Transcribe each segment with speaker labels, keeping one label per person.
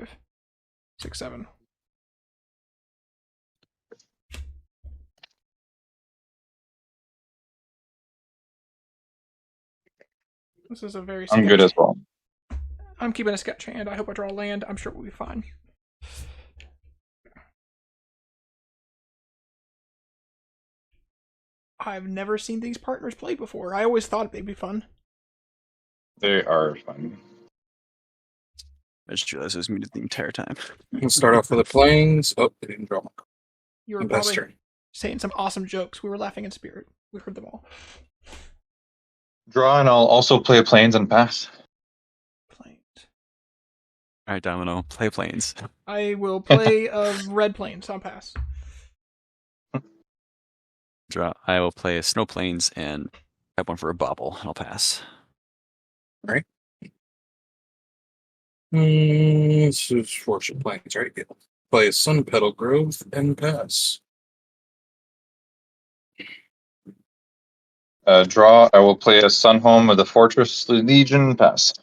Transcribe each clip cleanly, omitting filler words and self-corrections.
Speaker 1: 5, 6, 7. This is a very sketch.
Speaker 2: I'm good as well.
Speaker 1: I'm keeping a sketch hand. I hope I draw land. I'm sure we'll be fine. I've never seen these partners played before. I always thought they'd be fun.
Speaker 2: They are fun.
Speaker 3: I just realized I was muted the entire time.
Speaker 4: We'll start off with the planes. Oh, they didn't draw.
Speaker 1: You were probably saying some awesome jokes. We were laughing in spirit. We heard them all.
Speaker 2: Draw, and I'll also play planes and pass.
Speaker 1: Planes.
Speaker 3: All right, Domino, play planes.
Speaker 1: I will play red planes. I'll pass.
Speaker 3: Draw. I will play a snow planes and have one for a bobble. I'll pass.
Speaker 4: All right. This is Fortune Plains, right? Yeah. Play a Sun Petal Grove and pass.
Speaker 2: Draw, I will play a Sun Home of the Fortress Legion, pass.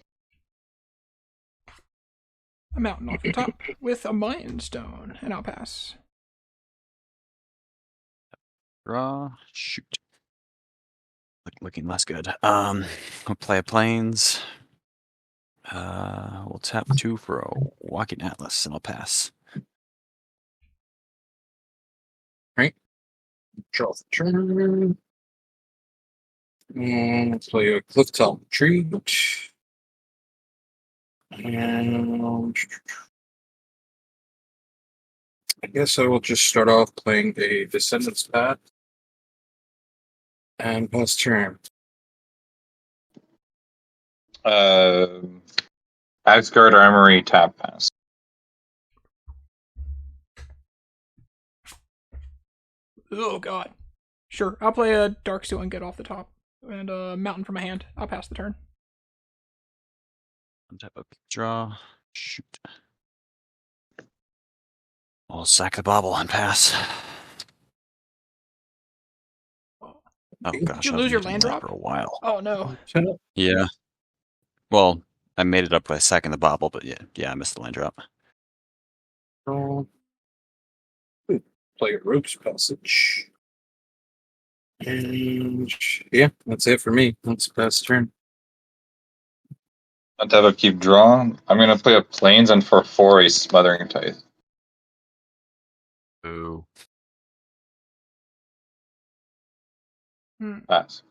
Speaker 1: A mountain off the top with a Mayan stone, and I'll pass.
Speaker 3: Draw. Shoot. Looking less good. We'll play a planes. We'll tap 2 for a Walking Atlas, and I'll pass.
Speaker 4: Right. Draw the turn. And let's play a Clifftop Retreat. And I guess I will just start off playing a Descendants Path and pass turn.
Speaker 2: Asgard Armory, tap, pass.
Speaker 1: Oh, God. Sure, I'll play a Darksteel and get off the top. And a mountain from my hand. I'll pass the turn.
Speaker 3: Untap a draw. Shoot. I'll sack the bobble and pass. Oh gosh,
Speaker 1: Did you lose your land drop
Speaker 3: for a while?
Speaker 1: Oh no.
Speaker 3: Yeah. Well, I made it up by sacking the bobble, but yeah, I missed the land drop.
Speaker 4: Play a Rogue's Passage. And yeah, that's it for me. Let's pass the turn.
Speaker 2: Don't have a keep draw. I'm going to play a planes and for 4 a Smothering Tithe.
Speaker 3: Ooh.
Speaker 2: Pass.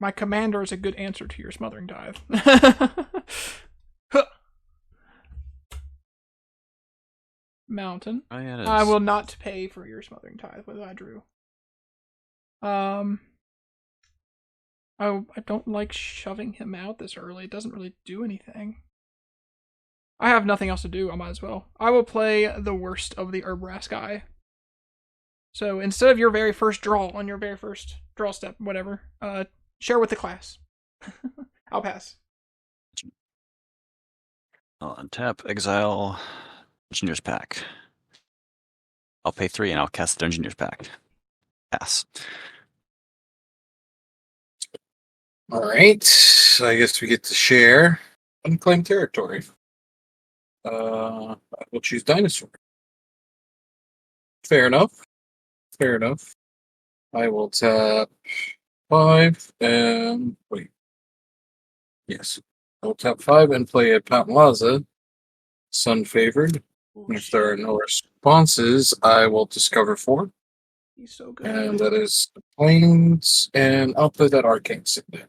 Speaker 1: My commander is a good answer to your Smothering Tithe. Mountain.
Speaker 3: Oh, yeah, it is.
Speaker 1: I will not pay for your Smothering Tithe with I drew. I don't like shoving him out this early. It doesn't really do anything. I have nothing else to do. I might as well. I will play the worst of the Urabrask guy. So instead of your very first draw on your very first draw step, whatever, share with the class. I'll pass.
Speaker 3: I'll untap, exile, Engineer's Pack. I'll pay 3 and I'll cast the Engineer's Pack. Pass.
Speaker 4: All right, so I guess we get to share unclaimed territory. I will choose dinosaur. Fair enough. Fair enough. I will tap 5 and wait. Yes, I will tap 5 and play a Patlaza, Sun Favored. And if there are no responses, I will discover 4.
Speaker 1: He's so good.
Speaker 4: And that is the planes, and I'll play that Arcane Signet.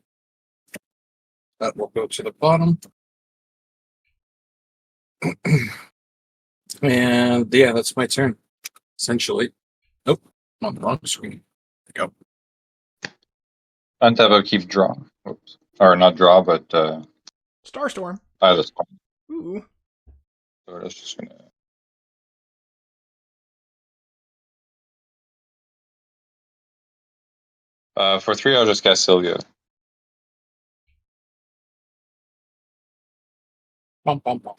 Speaker 4: That will go to the bottom. And yeah, that's my turn. Essentially. Nope, I'm on the wrong screen. There we go.
Speaker 2: Untap a keep draw. Oops. Or not draw, but
Speaker 1: Starstorm.
Speaker 2: that's fine.
Speaker 1: Ooh.
Speaker 2: So that's just gonna. For 3, I'll just cast Sylvia.
Speaker 4: Bum, bum, bum.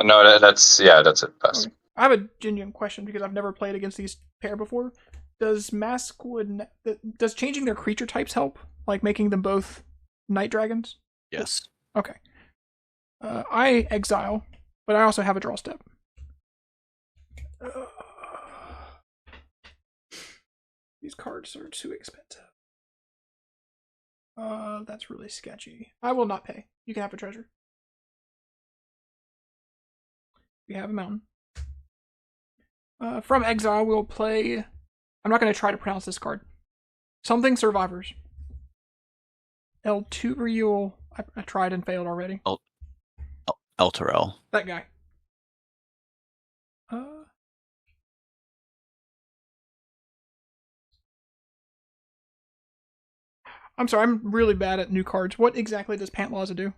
Speaker 2: No, that's it. Pass.
Speaker 1: Okay. I have a genuine question because I've never played against these pair before. Does does changing their creature types help? Like making them both night dragons?
Speaker 3: Yes.
Speaker 1: Okay. I exile, but I also have a draw step. These cards are too expensive. That's really sketchy. I will not pay. You can have a treasure. We have a mountain. From exile, we'll play. I'm not going to try to pronounce this card. Something Survivors. El Tuberiel. I tried and failed already.
Speaker 3: Elturel.
Speaker 1: That guy. I'm sorry, I'm really bad at new cards. What exactly does Pantlaza do?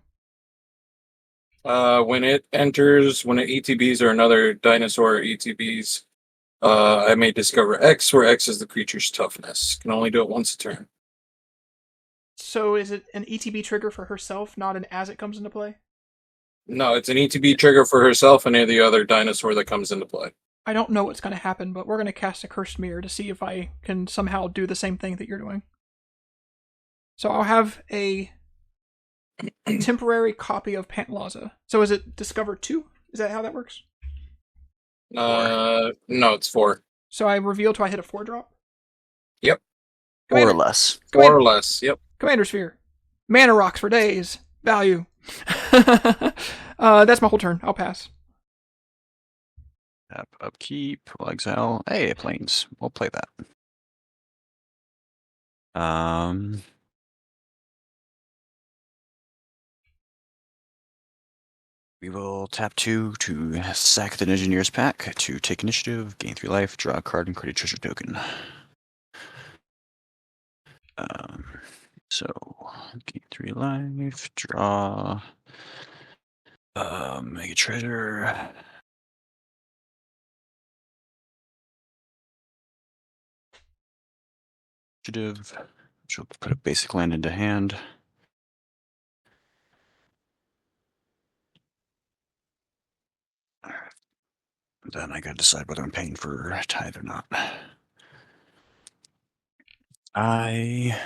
Speaker 4: When it ETBs or another dinosaur ETBs, I may discover X, where X is the creature's toughness. Can only do it once a turn.
Speaker 1: So is it an ETB trigger for herself, not an as it comes into play?
Speaker 4: No, it's an ETB trigger for herself and any other dinosaur that comes into play.
Speaker 1: I don't know what's going to happen, but we're going to cast a Cursed Mirror to see if I can somehow do the same thing that you're doing. So I'll have a temporary copy of Pantlaza. So is it Discover 2? Is that how that works?
Speaker 4: No, it's 4.
Speaker 1: So I reveal till I hit a 4-drop?
Speaker 4: Yep.
Speaker 3: Or less.
Speaker 4: 4 or less, yep.
Speaker 1: Commander Sphere. Mana rocks for days. Value. That's my whole turn. I'll pass.
Speaker 3: Tap, upkeep, we'll exile. Hey, planes. We'll play that. We will tap 2 to sack the Engineer's Pack to take initiative, gain 3 life, draw a card, and create a treasure token. So gain 3 life, draw, make a treasure. Initiative, which will put a basic land into hand. Then I gotta decide whether I'm paying for tithe or not. I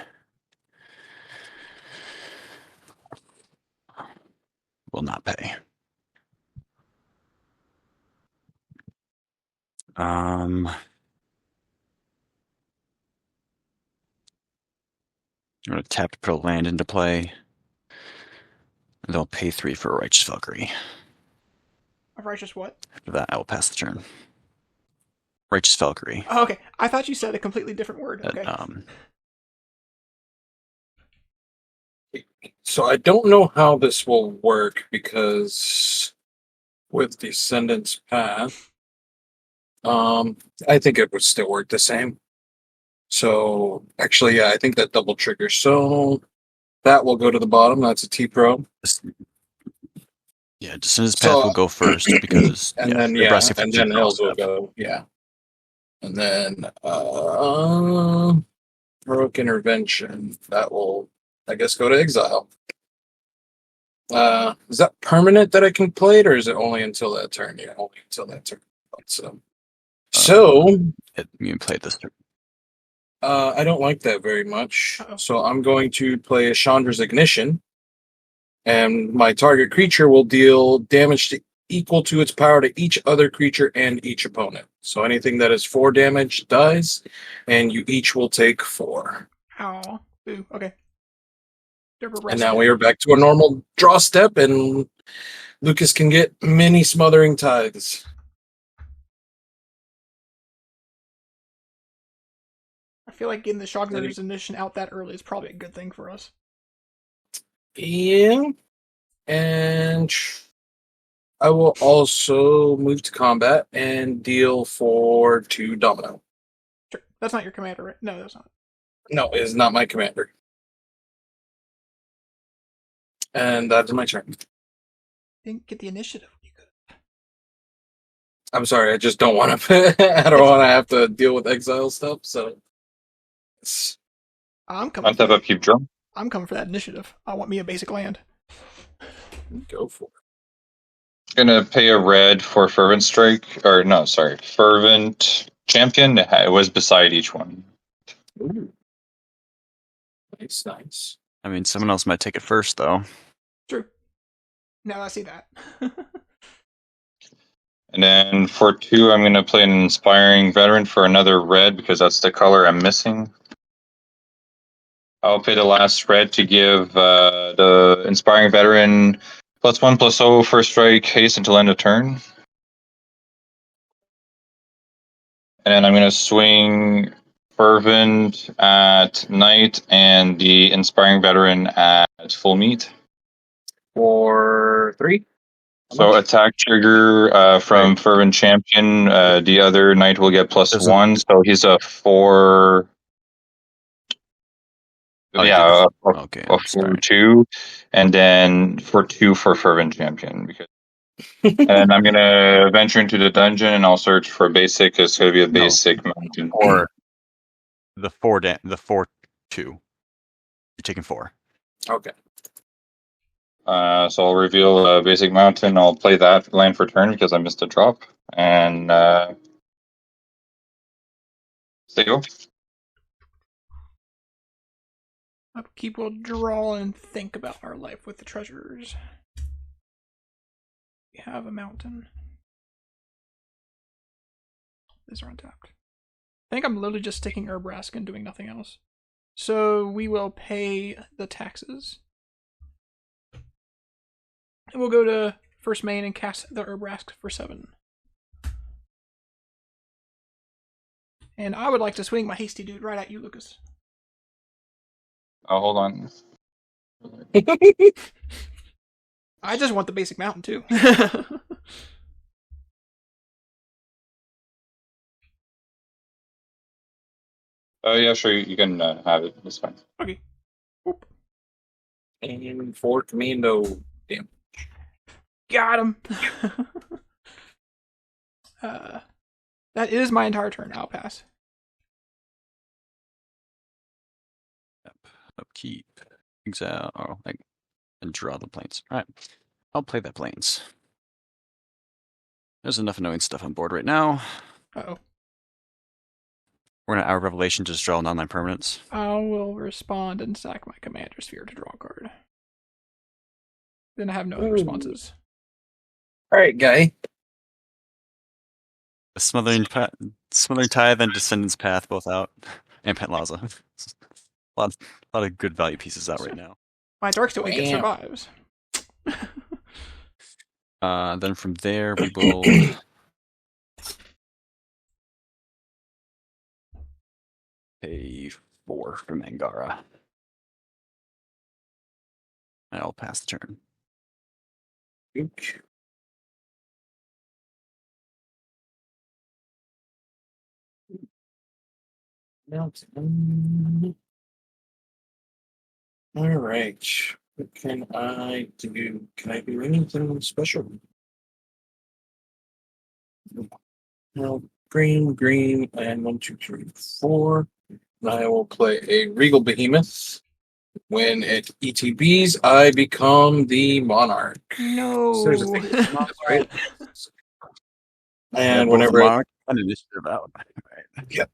Speaker 3: will not pay. I'm gonna tap to put a land into play. And they'll pay 3 for a Righteous Valkyrie.
Speaker 1: A Righteous what?
Speaker 3: After that, I will pass the turn. Righteous Valkyrie.
Speaker 1: Oh, okay. I thought you said a completely different word. Okay.
Speaker 4: So I don't know how this will work because with Descendant's Path, I think it would still work the same. So actually, yeah, I think that double triggers. So that will go to the bottom. That's a T-Pro.
Speaker 3: Yeah, Descendant's Path will go first because
Speaker 4: and then Hills will go. Yeah. And then Heroic Intervention. That will, I guess, go to exile. Is that permanent that I can play it, or is it only until that turn? Yeah, only until that turn.
Speaker 3: You can play this turn.
Speaker 4: I don't like that very much.
Speaker 1: Uh-oh.
Speaker 4: So I'm going to play a Chandra's Ignition, and my target creature will deal damage equal to its power to each other creature and each opponent. So anything that is 4 damage dies, and you each will take 4.
Speaker 1: Ow. Boo. Okay.
Speaker 4: And now we are back to a normal draw step, and Lucas can get many smothering tithes.
Speaker 1: I feel like getting the Shogun's Ignition out that early is probably a good thing for us.
Speaker 4: Yeah. And I will also move to combat and deal for 2 domino.
Speaker 1: Sure. That's not your commander, right? No, that's not.
Speaker 4: No, it is not my commander. And that is my turn.
Speaker 1: Didn't get the initiative. You could.
Speaker 4: I'm sorry, I just don't want to. I don't want to have to deal with exile stuff. So
Speaker 1: I'm coming.
Speaker 2: Untap upkeep drum.
Speaker 1: I'm coming for that initiative. I want me a basic land.
Speaker 4: Go for it.
Speaker 2: Gonna pay a red for Fervent Strike, or no, sorry, Fervent Champion. It was beside each one.
Speaker 4: Ooh. Nice.
Speaker 3: I mean, someone else might take it first, though.
Speaker 1: True. Now I see that.
Speaker 2: And then for 2, I'm going to play an Inspiring Veteran for another red because that's the color I'm missing. I'll pay the last red to give the Inspiring Veteran +1/+0 first strike, haste until end of turn. And then I'm going to swing Fervent at Knight and the Inspiring Veteran at full meat.
Speaker 4: For 3.
Speaker 2: So attack trigger from Fervent Champion. The other Knight will get +1, so he's a 4.
Speaker 3: Oh,
Speaker 2: Yeah,
Speaker 3: okay.
Speaker 2: a 4/2, and then for 2 for Fervent Champion. Because, and I'm gonna venture into the dungeon and I'll search for basic. It's gonna be a basic mountain.
Speaker 3: Or the 4/2. You're taking 4.
Speaker 4: Okay.
Speaker 2: So I'll reveal a basic mountain. I'll play that land for turn because I missed a drop, and stay go.
Speaker 1: Upkeep will draw and think about our life with the treasures. We have a mountain. These are untapped. I think I'm literally just sticking Urabrask and doing nothing else. So we will pay the taxes. And we'll go to first main and cast the Urabrask for 7. And I would like to swing my hasty dude right at you, Lucas.
Speaker 2: Oh, hold on.
Speaker 1: I just want the basic mountain too.
Speaker 2: Yeah, sure. You can have it. It's fine.
Speaker 1: Okay. Whoop.
Speaker 4: And 4 commando. Damn.
Speaker 1: Got him. That is my entire turn. I'll pass.
Speaker 3: Upkeep. Exile. Oh, and draw the planes. All right. I'll play that planes. There's enough annoying stuff on board right now.
Speaker 1: Uh-oh.
Speaker 3: We're going to Hour of Revelation, just draw non-land permanents.
Speaker 1: I will respond and sack my commander sphere to draw a card. Then I have no other responses.
Speaker 4: Alright, guy.
Speaker 3: The Smothering Tithe and Descendant's Path both out. And Pentlaza. a lot of good value pieces out right now.
Speaker 1: My Darksteel Wicked survives.
Speaker 3: Then from there, we will pay 4 for Mangara. And I'll pass the turn.
Speaker 4: Alright. What can I do? Can I do anything special? No. Green, and 1, 2, 3, 4. And I will play a Regal Behemoth. When it ETBs, I become the Monarch.
Speaker 1: No.
Speaker 4: So there's a thing with monarchs, right? And whenever
Speaker 3: an initiative out. Right.
Speaker 4: Yep.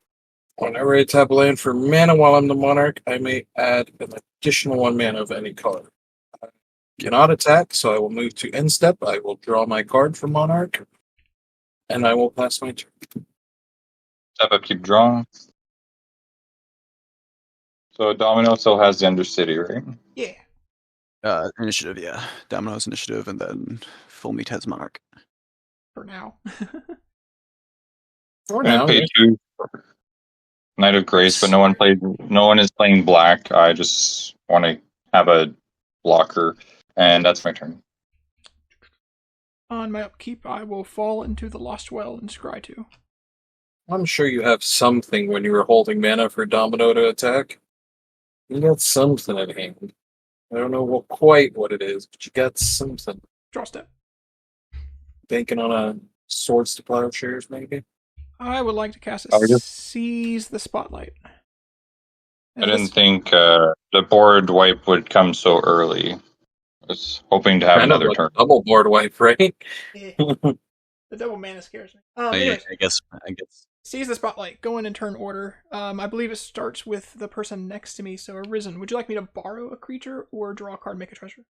Speaker 4: Whenever I tap a land for mana while I'm the Monarch, I may add an additional 1 mana of any color. I cannot attack, so I will move to end step. I will draw my card for Monarch, and I will pass my turn.
Speaker 2: Tap up, keep drawing. So Domino still has the Undercity, right?
Speaker 1: Yeah.
Speaker 3: Initiative, yeah. Domino's initiative, and then Full Meat has Monarch.
Speaker 1: For now.
Speaker 4: For
Speaker 2: I'm
Speaker 4: now,
Speaker 2: gonna pay 2 for Knight of Grace, but no one is playing black. I just want to have a blocker, and that's my turn.
Speaker 1: On my upkeep, I will fall into the Lost Well and scry 2.
Speaker 4: I'm sure you have something when you were holding mana for Domino to attack. You got something at hand. I don't know quite what it is, but you got something.
Speaker 1: Draw step.
Speaker 4: Banking on a Swords to Plowshares, maybe?
Speaker 1: I would like to cast a
Speaker 2: Target.
Speaker 1: Seize the Spotlight.
Speaker 2: I didn't think the board wipe would come so early. I was hoping to have
Speaker 4: Kind of
Speaker 2: another
Speaker 4: a
Speaker 2: turn.
Speaker 4: double board wipe, right?
Speaker 1: The double mana scares me. Anyways,
Speaker 3: I guess.
Speaker 1: Seize the Spotlight. Go in turn order. I believe it starts with the person next to me. So Arisen, would you like me to borrow a creature or draw a card, make a treasure?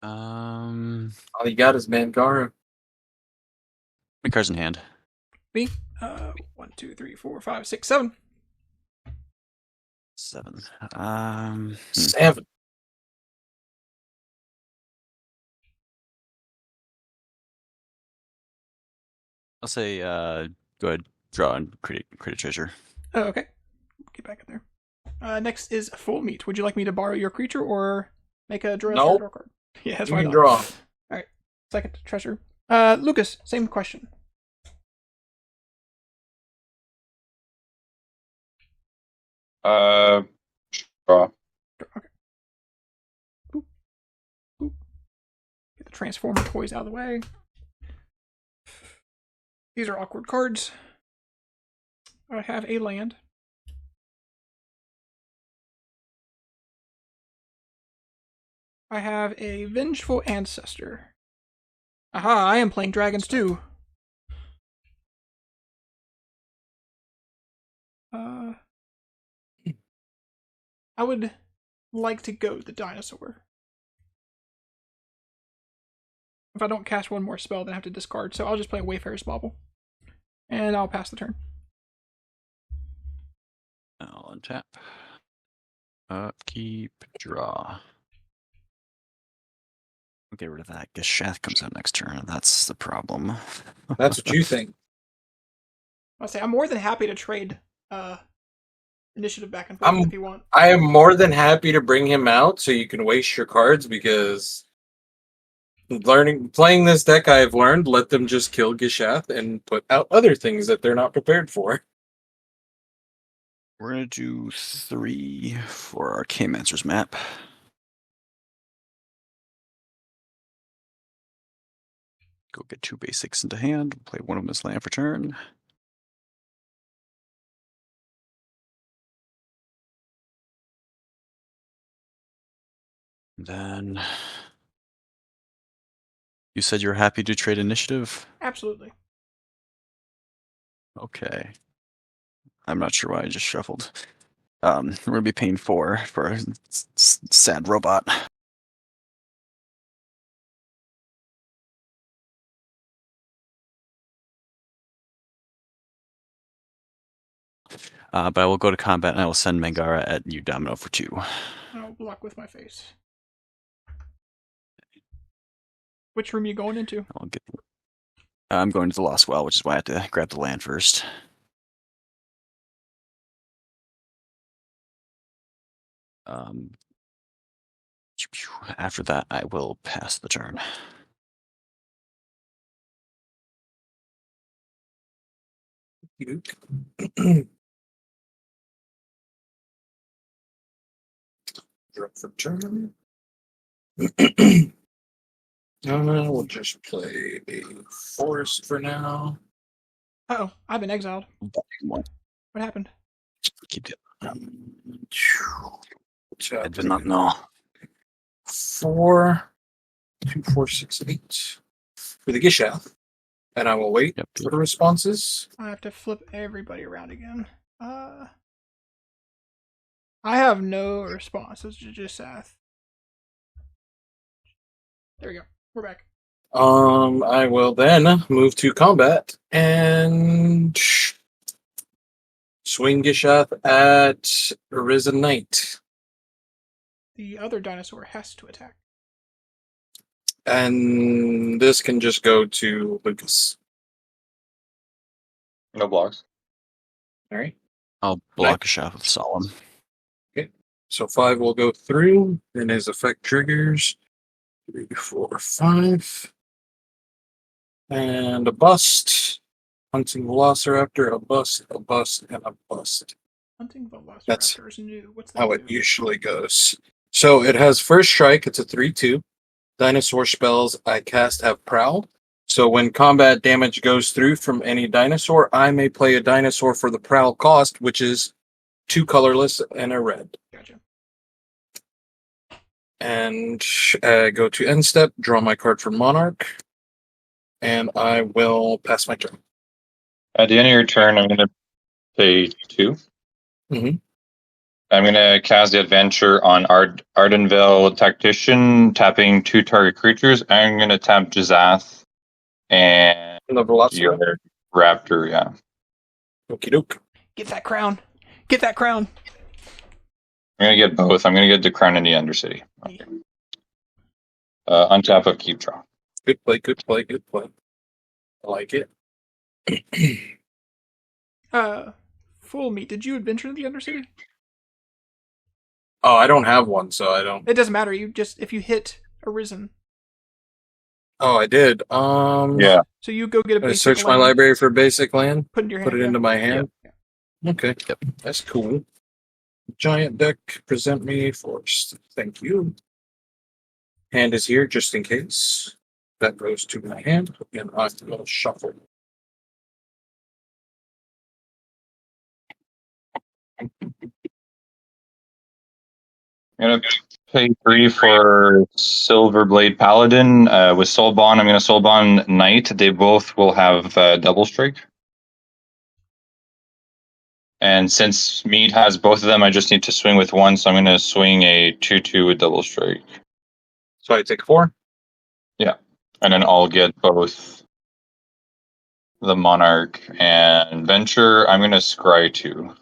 Speaker 4: All you got is Mangara.
Speaker 3: My cards in hand.
Speaker 1: Me? 1, 2, 3, 4, 5, 6, 7.
Speaker 3: 7.
Speaker 4: 7.
Speaker 3: I'll say, go ahead, draw and create a treasure.
Speaker 1: Oh, okay. Get back in there. Next is full meat. Would you like me to borrow your creature or make a draw
Speaker 4: Nope.
Speaker 1: card? Yeah, that's
Speaker 4: You
Speaker 1: why I
Speaker 4: can
Speaker 1: thought.
Speaker 4: draw.
Speaker 1: All right. Second treasure. Lucas, same question.
Speaker 2: Draw.
Speaker 1: Okay. Boop. Boop. Get the transformer toys out of the way. These are awkward cards. I have a land. I have a Vengeful Ancestor. Aha, I am playing dragons too. I would like to go the dinosaur. If I don't cast one more spell, then I have to discard, so I'll just play Wayfarer's Bauble. And I'll pass the turn.
Speaker 3: I'll untap. Upkeep, draw. I'll get rid of that. Gishath comes out next turn. That's the problem.
Speaker 4: That's what you think.
Speaker 1: I'll say I'm more than happy to trade initiative back and forth if you want.
Speaker 4: I am more than happy to bring him out so you can waste your cards because playing this deck I've learned, let them just kill Gishath and put out other things that they're not prepared for.
Speaker 3: We're going to do 3 for our K-Master's map. Go get 2 basics into hand. Play one of them as land for turn. Then you said you're happy to trade initiative?
Speaker 1: Absolutely.
Speaker 3: Okay. I'm not sure why I just shuffled. We're gonna be paying 4 for a sad robot. But I will go to combat and I will send Mangara at you, Domino, for 2.
Speaker 1: I'll block with my face. Which room are you going into?
Speaker 3: I'm going to the Lost Well, which is why I have to grab the land first. After that, I will pass the turn.
Speaker 4: Drop for turn. We'll just play a forest for now.
Speaker 1: Uh-oh, I've been exiled.
Speaker 3: What?
Speaker 1: What happened?
Speaker 3: Keep it.
Speaker 4: I
Speaker 3: did not know.
Speaker 4: 4, 2, 4, 6, 8 for the Gishath, and I will wait for the responses.
Speaker 1: I have to flip everybody around again. I have no responses to Gishath. There we go. We're back.
Speaker 4: I will then move to combat and swing Gishath at Arisen Knight.
Speaker 1: The other dinosaur has to attack.
Speaker 4: And this can just go to Lucas.
Speaker 2: No blocks.
Speaker 4: All right.
Speaker 3: I'll block a shot with Solemn.
Speaker 4: Okay. So 5 will go through, and his effect triggers 3, 4, 5. And a bust. Hunting Velociraptor, a bust, and a bust.
Speaker 1: Hunting Velociraptor
Speaker 4: That's
Speaker 1: is new. What's that
Speaker 4: how
Speaker 1: do?
Speaker 4: it usually goes. So it has first strike, it's a 3/2. Dinosaur spells I cast have Prowl. So when combat damage goes through from any dinosaur, I may play a dinosaur for the Prowl cost, which is 2 colorless and a red.
Speaker 1: Gotcha.
Speaker 4: And go to end step, draw my card for Monarch, and I will pass my turn.
Speaker 2: At the end of your turn, I'm going to pay 2.
Speaker 4: Mm-hmm.
Speaker 2: I'm going to cast the adventure on Ardenville Tactician, tapping 2 target creatures. I'm going to tap Gishath and
Speaker 4: The Velociraptor.
Speaker 2: your Raptor, yeah.
Speaker 4: Okie doke.
Speaker 1: Get that crown. Get that crown.
Speaker 2: I'm going to get both. I'm going to get the Crown and the Undercity. Okay. Untap of Keep Draw.
Speaker 4: Good play, good play, good play. I like it.
Speaker 1: Fool me. Did you adventure to the Undercity?
Speaker 4: Oh, I don't have one, so I don't.
Speaker 1: It doesn't matter. You just if you hit Arisen.
Speaker 4: Oh, I did.
Speaker 2: Yeah.
Speaker 1: So you go get a
Speaker 4: I
Speaker 1: basic
Speaker 4: search my
Speaker 1: land,
Speaker 4: library for basic land.
Speaker 1: put it in your hand.
Speaker 4: Put it
Speaker 1: yeah.
Speaker 4: into my hand.
Speaker 1: Yeah.
Speaker 4: Okay.
Speaker 3: Yep.
Speaker 4: That's cool. Giant deck. Present me first. Thank you. Hand is here just in case. That goes to my hand, and I will shuffle.
Speaker 2: I'm going to pay 3 for Silverblade Paladin. With Soulbond, I'm going to Soulbond Knight. They both will have double strike. And since Mead has both of them, I just need to swing with one, so I'm going to swing a 2/2 with double strike.
Speaker 4: So I take 4.
Speaker 2: And then I'll get both the Monarch and Venture. I'm going to scry 2.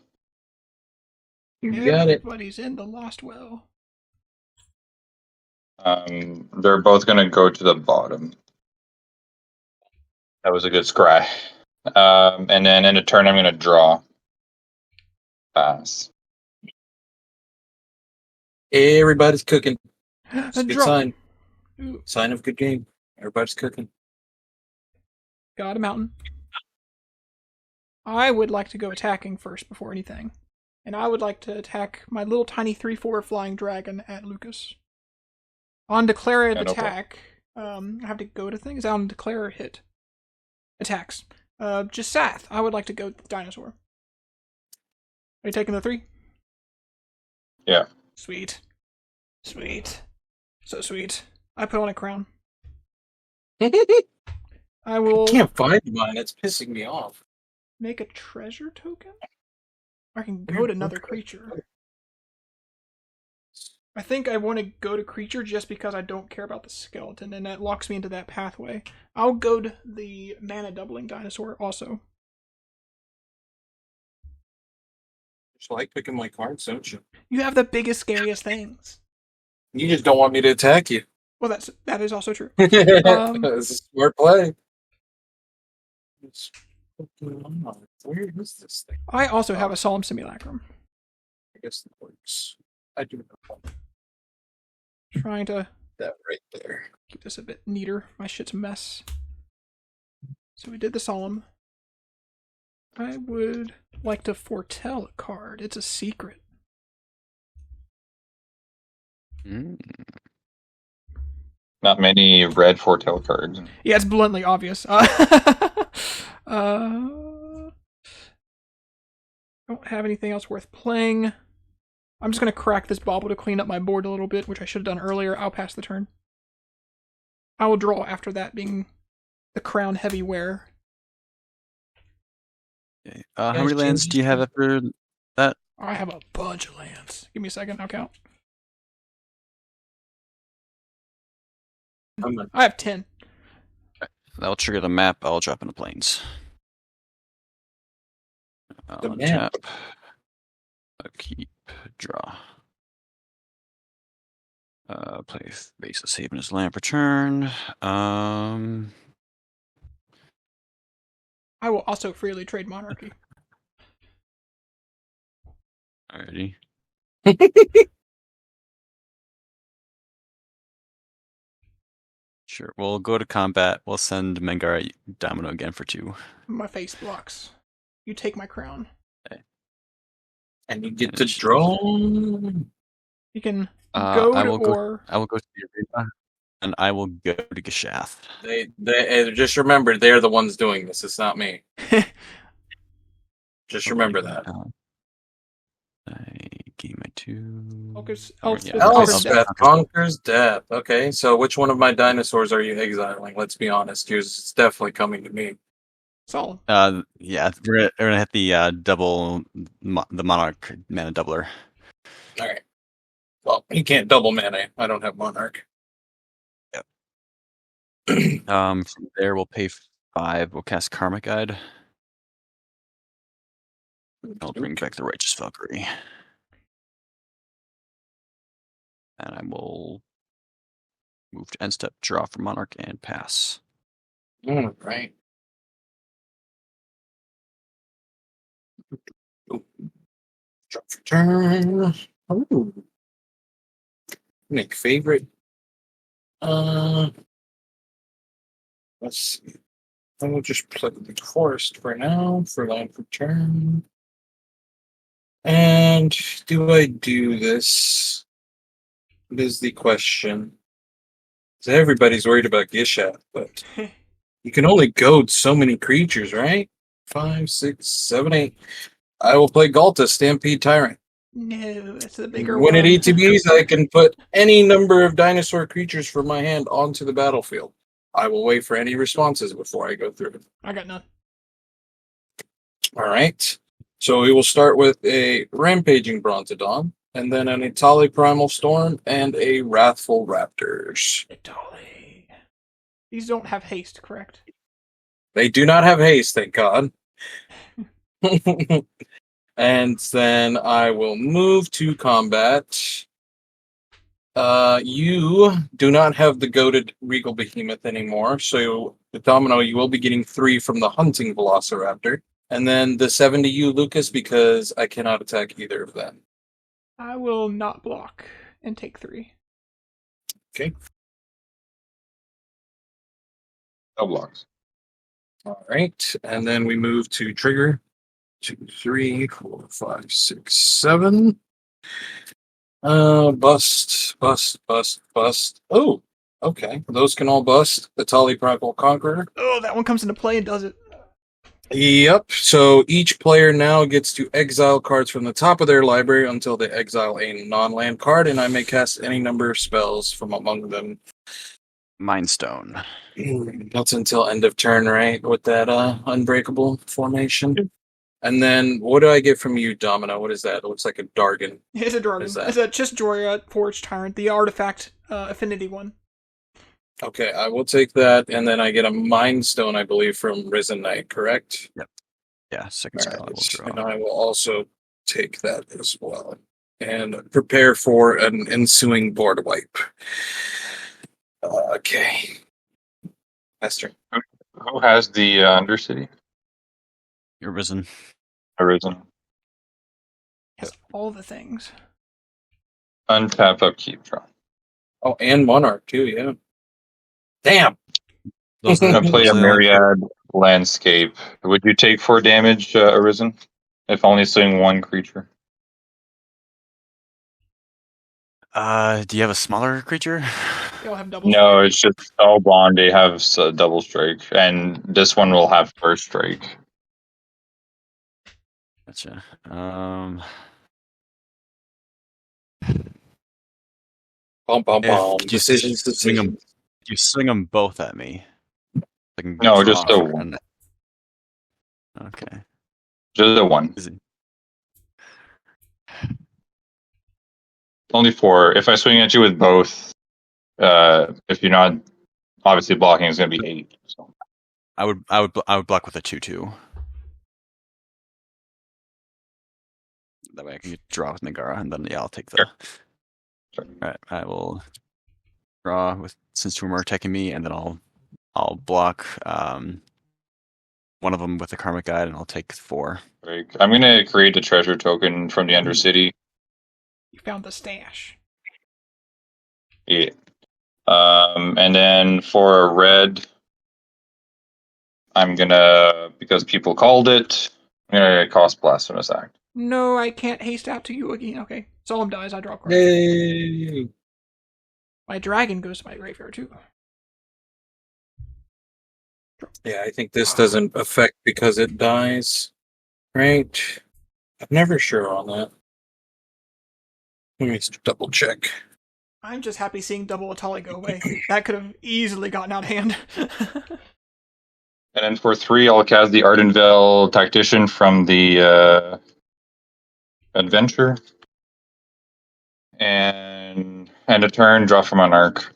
Speaker 4: You got it.
Speaker 1: Everybody's in the Lost Well.
Speaker 2: They're both going to go to the bottom. That was a good scry. And then in a turn, I'm going to draw. Pass.
Speaker 4: Everybody's cooking. It's a good
Speaker 1: Draw.
Speaker 4: sign.
Speaker 1: Ooh,
Speaker 4: Sign of good game. Everybody's cooking.
Speaker 1: got a mountain. I would like to go attacking first before anything. And I would like to attack my little tiny 3/4 flying dragon at Lucas. On declare
Speaker 2: Yeah, no
Speaker 1: attack, I have to go to things. On declare hit. Attacks. Gishath, I would like to go with the dinosaur. Are you taking the 3?
Speaker 2: Yeah.
Speaker 1: Sweet. Sweet. So sweet. I put on a crown. I will
Speaker 4: Can't find mine. It's pissing me off.
Speaker 1: make a treasure token? I can go to another creature. I think I want to go to creature just because I don't care about the skeleton, and that locks me into that pathway. I'll go to the mana doubling dinosaur also.
Speaker 4: Just like picking my cards, don't you?
Speaker 1: You have the biggest, scariest things.
Speaker 4: You just don't want me to attack you.
Speaker 1: Well, that is also true.
Speaker 4: It's a smart play. Where is this thing?
Speaker 1: I also have a solemn simulacrum.
Speaker 4: I guess it works. I do know
Speaker 1: Trying to
Speaker 4: that right there.
Speaker 1: keep this a bit neater. My shit's a mess. So we did the solemn. I would like to foretell a card. It's a secret.
Speaker 2: Not many red foretell cards.
Speaker 1: Yeah, it's bluntly obvious. Don't have anything else worth playing. I'm just going to crack this bauble to clean up my board a little bit, which I should have done earlier. I'll pass the turn. I will draw after that, being the crown heavy wear.
Speaker 3: Okay. How many lands do you have after that?
Speaker 1: I have a bunch of lands. Give me a second, I'll count. I have 10.
Speaker 3: That'll trigger the map. I'll drop into planes.
Speaker 4: The map.
Speaker 3: Tap. I'll keep. Draw. Play base of saving his lamp return.
Speaker 1: I will also freely trade monarchy.
Speaker 3: Alrighty. Sure. We'll go to combat. We'll send Mangara Domino again for 2.
Speaker 1: My face blocks. You take my crown.
Speaker 4: And you get to draw.
Speaker 1: You can
Speaker 3: I
Speaker 1: go
Speaker 3: will
Speaker 1: or...
Speaker 3: I will go to the arena, and I will go to Gishath.
Speaker 4: They just remember they're the ones doing this. It's not me. Just remember that.
Speaker 3: I gain my 2.
Speaker 4: Elspeth conquers death. Okay, so which one of my dinosaurs are you exiling? Let's be honest. It's definitely coming to me.
Speaker 1: Solemn.
Speaker 3: Yeah, we're gonna hit the double the monarch mana doubler.
Speaker 4: Alright. Well, he can't double mana. I don't have Monarch.
Speaker 3: From there, we'll pay 5. We'll cast Karmic Guide. I'll bring back the Righteous Valkyrie. And I will move to end step, draw for Monarch, and pass.
Speaker 4: Alright. Drop for turn. Ooh. Make favorite. Let's see. I will just play the forest for now for land for turn. And do I do this? What is the question? So everybody's worried about Gishath, but you can only goad so many creatures, right? 5, 6, 7, 8. I will play Galta, Stampede Tyrant.
Speaker 1: No, that's the bigger
Speaker 4: When
Speaker 1: one.
Speaker 4: it ETBs, I can put any number of dinosaur creatures from my hand onto the battlefield. I will wait for any responses before I go through.
Speaker 1: I got none.
Speaker 4: All right. So we will start with a Rampaging Brontodon, and then an Itali Primal Storm, and a Wrathful Raptors.
Speaker 1: Italy. These don't have haste, correct?
Speaker 4: They do not have haste, thank God. And then I will move to combat. You do not have the goated Regal Behemoth anymore, so Domino, you will be getting 3 from the Hunting Velociraptor. And then the 7 to you, Lucas, because I cannot attack either of them.
Speaker 1: I will not block and take 3.
Speaker 4: Okay.
Speaker 2: No blocks.
Speaker 4: All right. And then we move to trigger. 2, 3, 4, 5, 6, 7. Bust. Oh, okay. Those can all bust. The Tali Primal Conqueror.
Speaker 1: Oh, that one comes into play and does it.
Speaker 4: Yep. So each player now gets to exile cards from the top of their library until they exile a non-land card, and I may cast any number of spells from among them.
Speaker 3: Mind Stone.
Speaker 4: That's until end of turn, right? With that unbreakable formation. And then what do I get from you, Domino? What is that? It looks like a Dargon.
Speaker 1: It's a Dragon.
Speaker 4: What is that?
Speaker 1: It's a Chisjoya Forge Tyrant, the artifact affinity one.
Speaker 4: Okay, I will take that, and then I get a Mind Stone, I believe, from Risen Knight, correct?
Speaker 3: Yep. Yeah, second
Speaker 4: All
Speaker 3: spell I will
Speaker 4: right,
Speaker 3: draw.
Speaker 4: and I will also take that as well. And prepare for an ensuing board wipe. Okay. Esther.
Speaker 2: Who has the Undercity?
Speaker 3: You're risen.
Speaker 2: Arisen.
Speaker 1: Has all the things.
Speaker 2: Untap, upkeep, draw.
Speaker 4: Oh, and Monarch, too, yeah. Damn!
Speaker 3: Those
Speaker 2: I'm gonna play a
Speaker 3: those are like-
Speaker 2: Myriad Landscape. Would you take 4 damage, Arisen? If only swing 1 creature.
Speaker 3: Do you have a smaller creature?
Speaker 1: They all have double.
Speaker 2: No, it's just all bond. They have double strike, and this one will have first strike.
Speaker 3: Gotcha.
Speaker 4: Bum, bum, bum.
Speaker 3: If you
Speaker 4: Decisions.
Speaker 3: You swing them both at me. I can
Speaker 2: No,
Speaker 3: draw
Speaker 2: just the
Speaker 3: for-
Speaker 2: one.
Speaker 3: Okay.
Speaker 2: Just the one.
Speaker 3: Is it?
Speaker 2: Only 4. If I swing at you with both, if you're not obviously blocking, it's gonna be 8. So.
Speaker 3: I would block with a 2/2. That way I can draw with Mangara, and then yeah, I'll take the.
Speaker 2: Sure.
Speaker 3: All right, I will draw with since 2 are attacking me, and then I'll block one of them with the Karmic Guide, and I'll take 4.
Speaker 2: Like, I'm gonna create a treasure token from the Undercity.
Speaker 1: You found the stash.
Speaker 2: Yeah. And then for a red, I'm gonna, because people called it, I'm gonna cost Blasphemous Act.
Speaker 1: No, I can't haste out to you again. Okay. Solemn dies, I draw a card.
Speaker 4: Yay!
Speaker 1: My dragon goes to my graveyard too.
Speaker 4: Yeah, I think this doesn't affect because it dies. Right? I'm never sure on that. Let me just double check.
Speaker 1: I'm just happy seeing double Atali go away. That could have easily gotten out of hand.
Speaker 2: And then for 3, I'll cast the Ardenvale Tactician from the Adventure. and end a turn, draw from Monarch.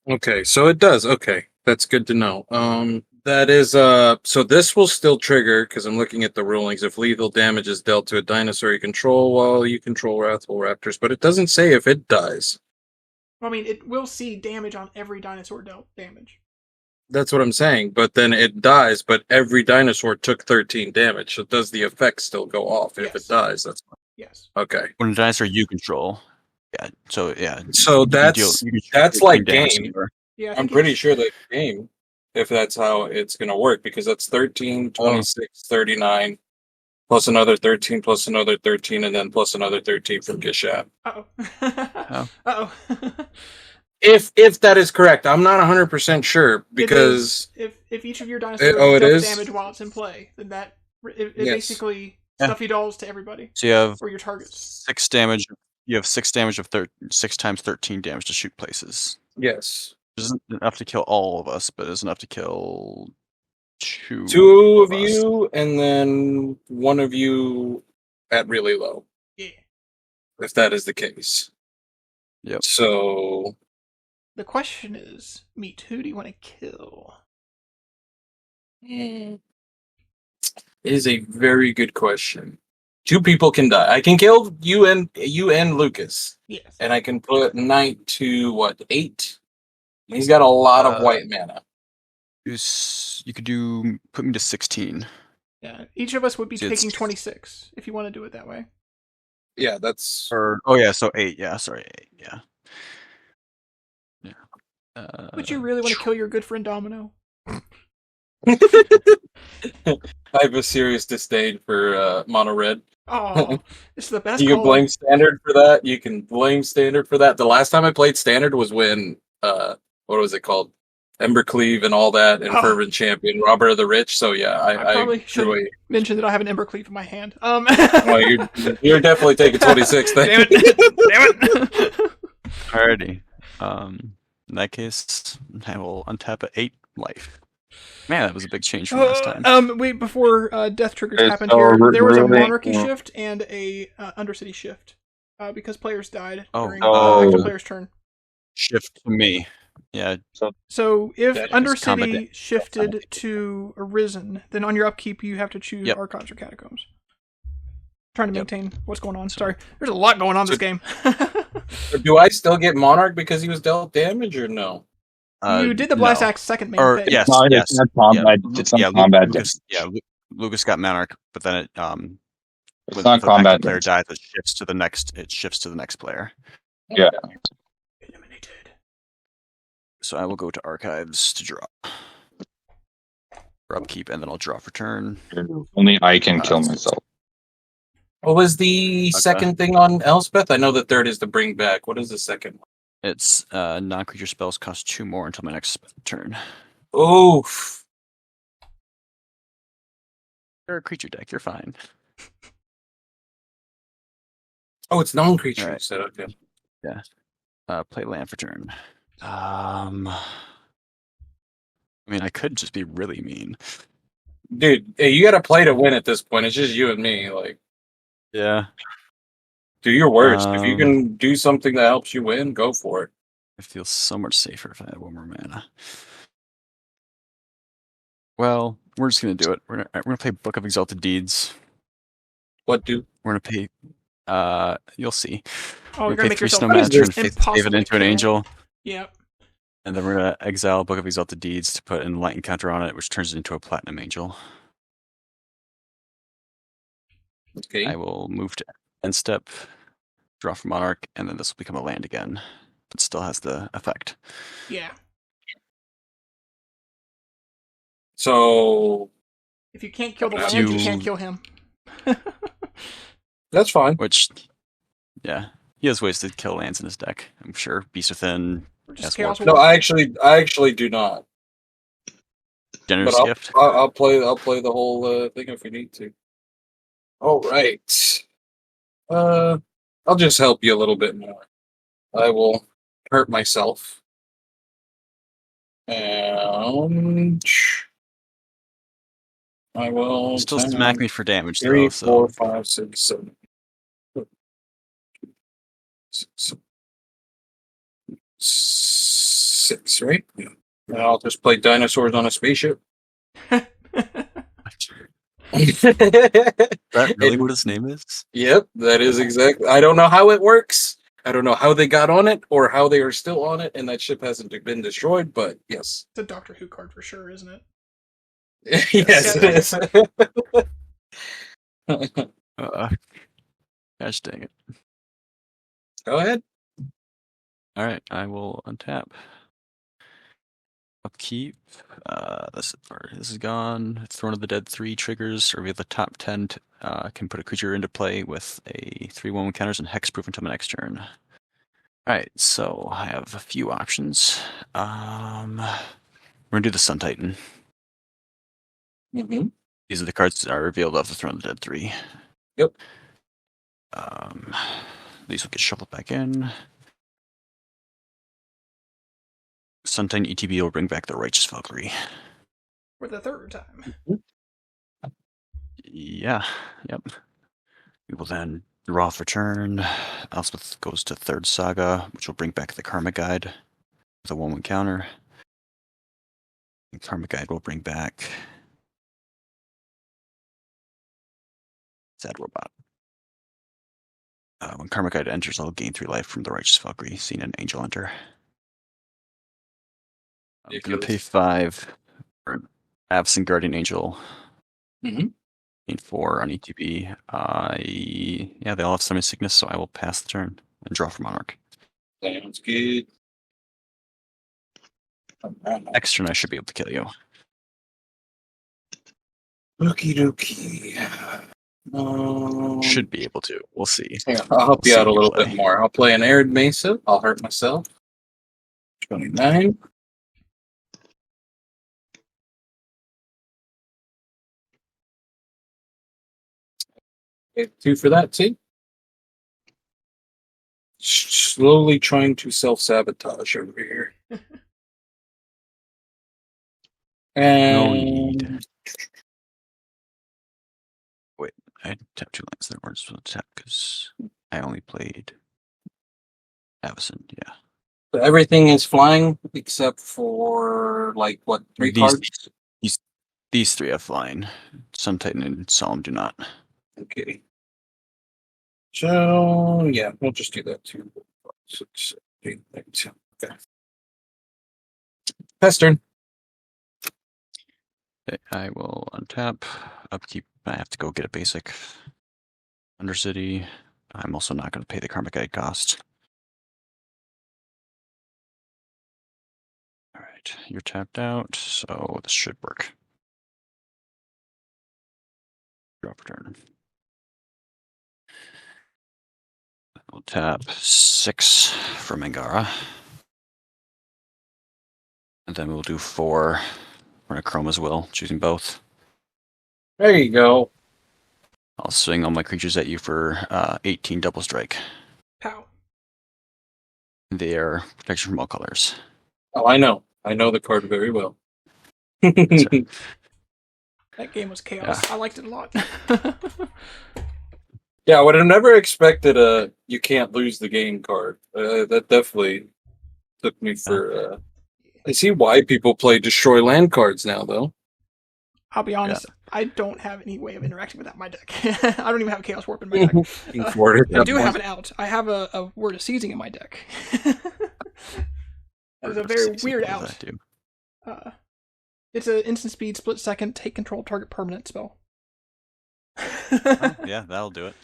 Speaker 4: Okay, so it does. Okay, that's good to know. That is so this will still trigger because I'm looking at the rulings. If lethal damage is dealt to a dinosaur you control while you control wrathful raptors, but it doesn't say if it dies.
Speaker 1: I mean, it will see damage on every dinosaur dealt damage.
Speaker 4: That's what I'm saying. But then it dies, but every dinosaur took 13 damage. So does the effect still go off if
Speaker 1: Yes.
Speaker 4: it dies? That's
Speaker 1: Yes.
Speaker 4: okay.
Speaker 3: When a dinosaur you control, yeah. So yeah.
Speaker 4: So
Speaker 3: you can
Speaker 4: that's
Speaker 3: you can
Speaker 4: that's
Speaker 3: 13
Speaker 4: like
Speaker 3: damage
Speaker 4: game.
Speaker 3: to her.
Speaker 1: Yeah,
Speaker 4: I'm pretty sure that game, if that's how it's going to work, because that's 13, 26, 39, plus another 13, plus another 13, and then plus another 13 from Gishath.
Speaker 1: Uh-oh.
Speaker 3: Oh.
Speaker 1: Uh-oh.
Speaker 4: If that is correct, I'm not 100% sure because
Speaker 1: if each of your dinosaurs
Speaker 4: it
Speaker 1: deals
Speaker 4: is?
Speaker 1: damage while it's in play, then that it
Speaker 4: Yes.
Speaker 1: basically
Speaker 3: Yeah.
Speaker 1: stuffy dolls to everybody
Speaker 3: So you have
Speaker 1: or your targets.
Speaker 3: 6 damage. You have 6 damage of 6 times 13 damage to shoot places.
Speaker 4: yes,
Speaker 3: Which isn't enough to kill all of us, but it's enough to kill two
Speaker 4: two of
Speaker 3: us.
Speaker 4: you and then one of you at really low,
Speaker 1: Yeah.
Speaker 4: if that is the case.
Speaker 3: Yep.
Speaker 4: So
Speaker 1: The question is, Meat, who do you want to kill?
Speaker 4: is a very good question. Two people can die. I can kill you and Lucas,
Speaker 1: Yes.
Speaker 4: and I can put Knight to what 8. He's got a lot of white mana.
Speaker 3: You could put me to 16.
Speaker 1: Yeah. Each of us would be
Speaker 3: So it's-
Speaker 1: taking 26 if you want to do it that way.
Speaker 4: Yeah, that's
Speaker 3: Or so 8. Yeah, sorry, 8. Yeah. Yeah.
Speaker 1: Would you really want to kill your good friend Domino?
Speaker 4: I have a serious disdain for mono red.
Speaker 1: Oh, it's the best.
Speaker 4: You can
Speaker 1: color.
Speaker 4: blame Standard for that. You can blame Standard for that. The last time I played Standard was when what was it called? Embercleave and all that, and
Speaker 1: Oh.
Speaker 4: Fervent Champion, Robert of the Rich. So yeah,
Speaker 1: I probably should
Speaker 4: truly.
Speaker 1: mention that I have an Embercleave in my hand.
Speaker 4: Well, you're definitely taking 26. Then.
Speaker 1: Damn it! Damn it!
Speaker 3: Alrighty. In that case, I will untap at 8 life. Man, that was a big change from last time.
Speaker 1: Wait, before death triggers
Speaker 2: It's
Speaker 1: happened
Speaker 2: so
Speaker 1: here, there was a
Speaker 2: really-
Speaker 1: monarchy shift and a Undercity shift because players died during
Speaker 2: Oh.
Speaker 1: the active player's turn.
Speaker 3: Shift to me. Yeah.
Speaker 1: So if
Speaker 4: That is
Speaker 1: Undercity
Speaker 3: combat-
Speaker 1: shifted to Arisen, then on your upkeep you have to choose
Speaker 3: Yep.
Speaker 1: Archives or Catacombs. Trying to
Speaker 3: Yep.
Speaker 1: maintain what's going on. Sorry, there's a lot going on this game.
Speaker 4: Do I still get Monarch because he was dealt damage or no?
Speaker 1: You did the Blast
Speaker 3: no.
Speaker 1: Axe second main
Speaker 3: Or
Speaker 1: phase.
Speaker 3: yes,
Speaker 2: No,
Speaker 3: yes.
Speaker 2: it's not combat.
Speaker 3: Yeah,
Speaker 2: It's not
Speaker 3: yeah,
Speaker 2: combat.
Speaker 3: Lucas, Lucas got Monarch, but then it
Speaker 2: It's
Speaker 3: when
Speaker 2: not
Speaker 3: the
Speaker 2: combat.
Speaker 3: active player dies, it shifts to the next. It shifts to the next player.
Speaker 2: Yeah.
Speaker 1: Eliminated.
Speaker 3: So I will go to Archives to draw. For upkeep, and then I'll draw for turn.
Speaker 2: Only I can kill myself.
Speaker 4: What was the second thing on Elspeth? I know the third is to bring back. What is the second one?
Speaker 3: It's non-creature spells cost 2 more until my next turn.
Speaker 4: Oof.
Speaker 3: You're a creature deck. You're fine.
Speaker 4: Oh, it's non-creature.
Speaker 3: All right.
Speaker 4: You said okay.
Speaker 3: Play land for turn. I mean, I could just be really mean.
Speaker 4: Dude, hey, you got to play to win at this point. It's just you and me. Like,
Speaker 3: Yeah.
Speaker 4: do your worst. If you
Speaker 3: Um,
Speaker 4: can do something that helps you win, go for it.
Speaker 3: I feel so much safer if I had 1 more mana. Well, we're just gonna do it. We're gonna play Book of Exalted Deeds.
Speaker 4: What do?
Speaker 3: We're gonna pay. You'll see.
Speaker 1: Oh,
Speaker 3: We're
Speaker 1: you're gonna
Speaker 3: gonna
Speaker 1: make
Speaker 3: pay 3
Speaker 1: yourself
Speaker 3: Snow Master and
Speaker 1: impossible
Speaker 3: save it
Speaker 1: to
Speaker 3: into an
Speaker 1: kill.
Speaker 3: angel,
Speaker 1: Yep.
Speaker 3: and then we're gonna exile Book of Exalted Deeds to put an light encounter on it, which turns it into a Platinum Angel.
Speaker 4: Okay.
Speaker 3: I will move to end step, draw for Monarch, and then this will become a land again. But still has the effect.
Speaker 1: Yeah.
Speaker 4: So
Speaker 1: If you can't kill the
Speaker 4: If
Speaker 1: land, you
Speaker 3: you-
Speaker 1: can't kill him.
Speaker 4: that's fine.
Speaker 3: Which, yeah, he has ways to kill lands in his deck. I'm sure Beast Within,
Speaker 1: Or
Speaker 3: Yes,
Speaker 1: just chaos.
Speaker 4: No,
Speaker 1: War.
Speaker 4: I actually do not.
Speaker 3: Generous
Speaker 4: But
Speaker 3: Gift.
Speaker 4: I'll play the whole thing if we need to. All right. I'll just help you a little bit more. I will hurt myself. And I will
Speaker 3: Still
Speaker 4: 10,
Speaker 3: smack me for damage,
Speaker 4: 3,
Speaker 3: though.
Speaker 4: 4,
Speaker 3: So
Speaker 4: 5, 6, 7. 6, right? Yeah. And I'll just play dinosaurs on a spaceship.
Speaker 3: is that really
Speaker 4: It-
Speaker 3: what his name is?
Speaker 4: Yep, that is exactly. I don't know how it works. I don't know how they got on it or how they are still on it, and that ship hasn't been destroyed. But yes,
Speaker 1: It's a Doctor Who card for sure, isn't it?
Speaker 4: yes, it is.
Speaker 3: Gosh dang it!
Speaker 4: Go ahead.
Speaker 3: All right, I will untap. Upkeep. This is gone. Throne of the Dead 3 triggers, or we have the top 10 can put a creature into play with a 3/1 counters and hexproof until my next turn. Alright, so I have a few options. We're gonna do the Sun Titan.
Speaker 4: Mm-hmm.
Speaker 3: These are the cards that are revealed of the Throne of the Dead 3.
Speaker 4: Yep.
Speaker 3: These will get shuffled back in. Sun Titan ETB will bring back the Righteous Valkyrie.
Speaker 1: For the third time.
Speaker 3: Yeah, yep. We will then draw for turn. Elspeth goes to third saga, which will bring back the Karma Guide with a 1/1 counter. And Karma Guide will bring back Sad Robot. When Karma Guide enters, I'll gain 3 life from the Righteous Valkyrie, seeing an angel enter. I'm going to pay 5 for an Absent Guardian Angel.
Speaker 4: Mm-hmm.
Speaker 3: Gain 4 on ETB. Yeah, they all have Summon Sickness, so I will pass the turn and draw for Monarch.
Speaker 4: Sounds good.
Speaker 3: Next turn, I should be able to kill you.
Speaker 4: Okie dokie.
Speaker 3: Should be able to. We'll see.
Speaker 4: Yeah, I'll help
Speaker 3: We'll
Speaker 4: you
Speaker 3: see
Speaker 4: out a
Speaker 3: when you
Speaker 4: little
Speaker 3: play.
Speaker 4: bit more. I'll play an Arid Mesa. I'll hurt myself. 29. Okay, 2 for that, too. Slowly trying to self-sabotage over here.
Speaker 3: No
Speaker 4: And
Speaker 3: need. Wait, I tapped 2 lands that weren't supposed to tap because I only played Avacyn, yeah.
Speaker 4: so everything is flying except for, like, what, 3 cards?
Speaker 3: These 3 have flying. Sun Titan and Solemn do not.
Speaker 4: Okay. So, yeah, we'll just do that, 2, 5, 6, 7, 8, 9, 10. Okay. Pass turn.
Speaker 3: Okay, I will untap. Upkeep. I have to go get a basic. Undercity. I'm also not going to pay the Karma Guide cost. Alright, you're tapped out, so this should work. Drop return. We'll tap 6 for Mangara. And then we'll do 4 for a Chrome as well, choosing both.
Speaker 4: There you go.
Speaker 3: I'll swing all my creatures at you for 18 double strike.
Speaker 1: Pow.
Speaker 3: They are protection from all colors.
Speaker 4: Oh, I know. I know the card very well.
Speaker 1: That game was chaos.
Speaker 3: Yeah.
Speaker 1: I liked it a lot.
Speaker 4: Yeah, I would have never expected a "you can't lose the game" card. That definitely took me for. I see why people play destroy land cards now, though.
Speaker 1: I'll be honest, I don't have any way of interacting with that in my deck. I don't even have Chaos Warp in my deck.
Speaker 4: Looking forward to
Speaker 1: I
Speaker 4: that
Speaker 1: do
Speaker 4: one.
Speaker 1: have an out. I have a Word of Seizing in my deck. That is a
Speaker 3: What
Speaker 1: very
Speaker 3: does
Speaker 1: weird
Speaker 3: that
Speaker 1: out.
Speaker 3: do?
Speaker 1: It's an instant speed, split second, take control of target permanent spell.
Speaker 3: Oh, yeah, that'll do it.